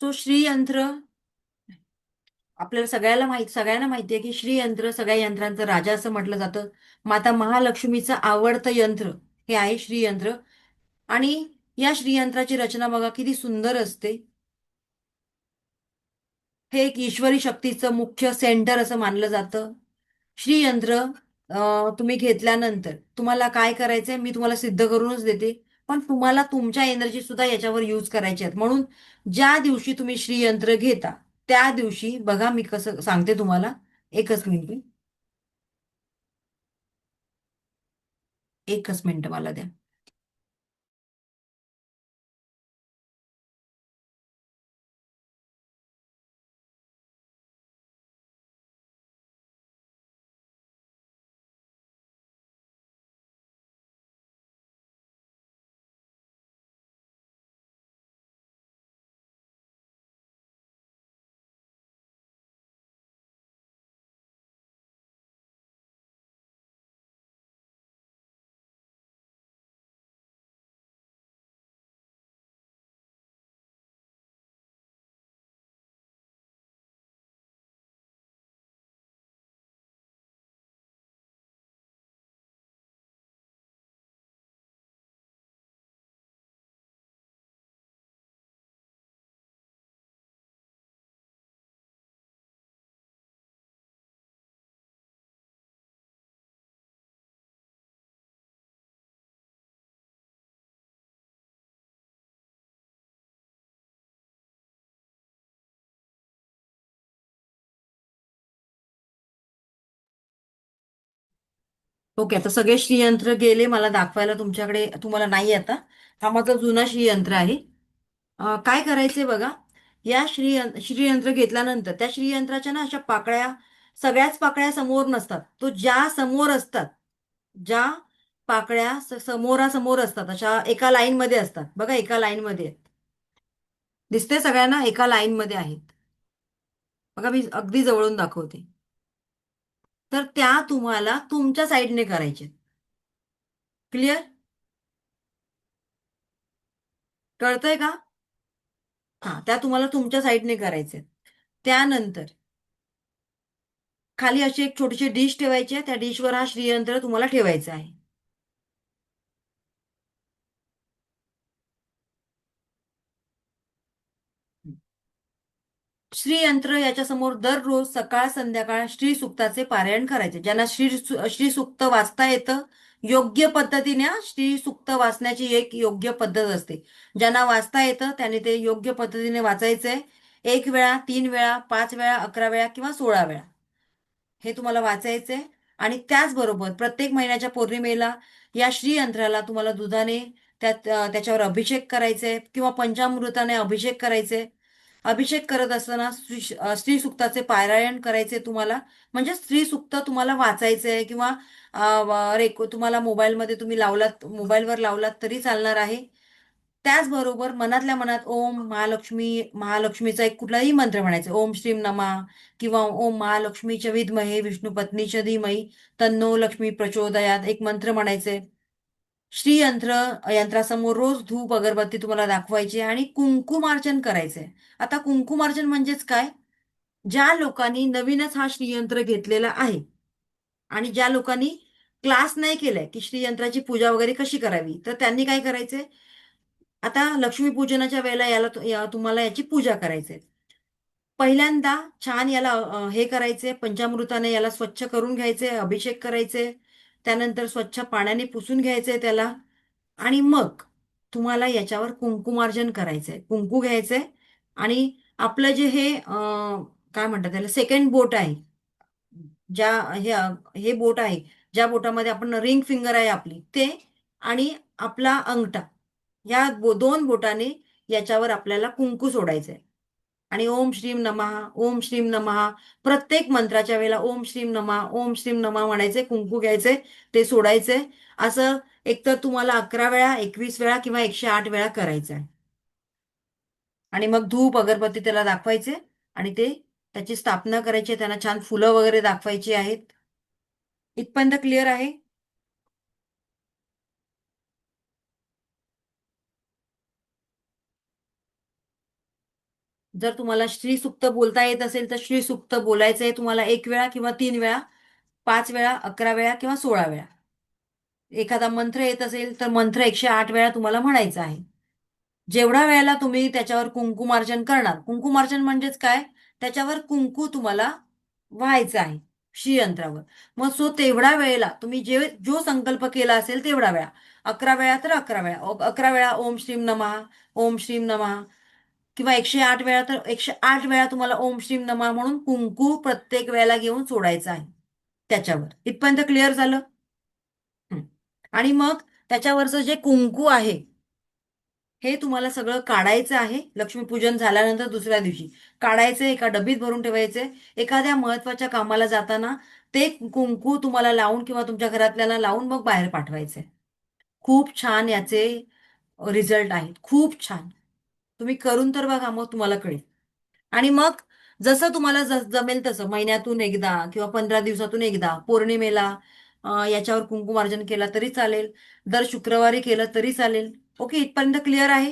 तो श्रीयंत्र आपल्याला सगळ्यांना माहिती आहे की श्रीयंत्र सगळ्या यंत्रांचं राजा असं म्हटलं जातं. माता महालक्ष्मीचं आवडतं यंत्र हे आहे श्रीयंत्र. आणि या श्रीयंत्राची रचना बघा किती सुंदर असते. हे एक ईश्वरी शक्तीचं मुख्य सेंटर असं मानलं जातं. श्रीयंत्र तुम्ही घेतल्यानंतर तुम्हाला काय करायचंय मी तुम्हाला सिद्ध करूनच देते. पण तुम्हाला तुमच्या एनर्जी सुद्धा याच्यावर यूज करायच्या आहेत. म्हणून ज्या दिवशी तुम्ही श्रीयंत्र घेता त्या दिवशी बघा मी कसं सांगते तुम्हाला. एकच मिनिट. एकच मिनिट मला द्या. ओके, आता सगळे श्रीयंत्र गेले मला दाखवायला तुमच्याकडे. तुम्हाला नाही आता. हा माझा जुना श्रीयंत्र आहे. काय करायचंय बघा. या श्रीयंत्र घेतल्यानंतर त्या श्रीयंत्राच्या ना अशा पाकळ्या, सगळ्याच पाकळ्या समोर नसतात. तो ज्या समोर असतात, ज्या पाकळ्या समोरासमोर असतात अशा एका लाईन मध्ये असतात बघा. एका लाईन मध्ये आहेत. दिसते सगळ्यांना एका लाईन मध्ये आहेत. बघा मी अगदी जवळून दाखवते. तर त्या तुम्हाला तुमच्या साईडने करायचे. क्लिअर? कळतंय का? हा, त्या तुम्हाला तुमच्या साईडने करायचे. त्यानंतर खाली अशी एक छोटीशी डिश ठेवायची आहे. त्या डिशवर हा श्रीयंत्र तुम्हाला ठेवायचा आहे. श्रीयंत्र याच्यासमोर दररोज सकाळ संध्याकाळ श्री सुक्ताचे पारायण करायचे. ज्यांना श्री सुक्त वाचता येतं योग्य पद्धतीने, श्री सुक्त वाचण्याची एक योग्य पद्धत असते. ज्यांना वाचता येतं त्याने ते योग्य पद्धतीने वाचायचंय. 1 वेळा, 3 वेळा, 5 वेळा, 11 वेळा किंवा 16 वेळा हे तुम्हाला वाचायचंय. आणि त्याचबरोबर प्रत्येक महिन्याच्या पौर्णिमेला या श्रीयंत्राला तुम्हाला दुधाने त्याच्यावर अभिषेक करायचे किंवा पंचामृताने अभिषेक करायचे. अभिषेक करत असताना श्री सुक्ताचे पारायण करायचे तुम्हाला. म्हणजे श्री सुक्त तुम्हाला वाचायचंय किंवा तुम्हाला मोबाईलमध्ये तुम्ही लावलात, मोबाईलवर लावलात तरी चालणार आहे. त्याचबरोबर मनातल्या मनात ओम महालक्ष्मीचा एक कुठलाही मंत्र म्हणायचा. ओम श्रीम नमा किंवा ओम महालक्ष्मीच्या विद्महे विष्णुपत्नीच्या धीमही तन्नो लक्ष्मी प्रचोदयात एक मंत्र म्हणायचे. यंत्रासमोर रोज धूप अगरबत्ती तुम्हाला दाखवायची आणि कुंकुमार्चन करायचंय. आता कुंकुमार्चन म्हणजेच काय? ज्या लोकांनी नवीनच हा श्रीयंत्र घेतलेला आहे आणि ज्या लोकांनी क्लास नाही केलाय की श्रीयंत्राची पूजा वगैरे कशी करावी, तर त्यांनी काय करायचंय. आता लक्ष्मीपूजनाच्या वेळेला तुम्हाला याची पूजा करायची. पहिल्यांदा छान याला हे करायचे, पंचामृताने याला स्वच्छ करून घ्यायचे, अभिषेक करायचे. त्यानंतर स्वच्छ पाण्याने पुसून घ्यायचे त्याला. आणि मग तुम्हाला याच्यावर कुंकुमार्जन करायचंय. कुंकू घ्यायचंय आणि आपलं जे हे काय म्हणतात त्याला, सेकंड बोट आहे. ज्या हे हे बोट आहे, ज्या बोटामध्ये आपण रिंग फिंगर आहे आपली ते, आणि आपला अंगठा, या दोन बोटाने याच्यावर आपल्याला कुंकू सोडायचंय. आणि ओम श्रीम नमः, ओम श्रीम नमः, प्रत्येक मंत्राच्या वेळेला ओम श्रीम नमः, ओम श्रीम नमः म्हणायचे. कुंकू घ्यायचे, ते सोडायचे. असं एकतर तुम्हाला 11 वेळा, 21 वेळा किंवा 108 वेळा करायचं आहे. आणि मग धूप अगरबत्ती त्याला दाखवायचे आणि ते त्याची स्थापना करायची. त्यांना छान फुलं वगैरे दाखवायची आहेत. इथपर्यंत क्लिअर आहे? जर तुम्हाला श्री सुक्त बोलता येत असेल तर श्री सुक्त बोलायचं आहे तुम्हाला 1 वेळा किंवा 3 वेळा, 5 वेळा, 11 वेळा किंवा 16 वेळा. एखादा मंत्र येत असेल तर मंत्र 108 वेळा तुम्हाला म्हणायचा आहे. जेवढ्या वेळेला तुम्ही त्याच्यावर कुंकुमार्चन करणार, कुंकुमार्चन म्हणजेच काय, त्याच्यावर कुंकू तुम्हाला व्हायचं आहे श्रीयंत्रावर. मग तेवढ्या वेळेला तुम्ही जो संकल्प केला असेल तेवढ्या वेळा, 11 वेळा तर 11 वेळा, 11 वेळा ओम श्रीम नमः, ओम श्रीम नमः, किंवा 108 वेळा तर 108 वेळा तुम्हाला ओम श्रीम नमः म्हणून कुंकू प्रत्येक वेळेला घेऊन सोडायचं आहे त्याच्यावर. इथपर्यंत क्लिअर झालं? हं. आणि मग त्याच्यावरचं जे कुंकू आहे हे तुम्हाला सगळं काढायचं आहे. लक्ष्मीपूजन झाल्यानंतर दुसऱ्या दिवशी काढायचं, एका डबीत भरून ठेवायचे. एखाद्या महत्वाच्या कामाला जाताना ते कुंकू तुम्हाला लावून किंवा तुमच्या घरातल्याला लावून मग बाहेर पाठवायचे. खूप छान याचे रिझल्ट आहेत, खूप छान. तुम्ही करून तर बघा, मग तुम्हाला कळेल. आणि मग जसं तुम्हाला जमेल तसं महिन्यातून एकदा किंवा 15 दिवसातून एकदा पौर्णिमेला याच्यावर कुंकुमार्जन केला तरी चालेल. दर शुक्रवारी केलं तरी चालेल. ओके, इथपर्यंत क्लिअर आहे?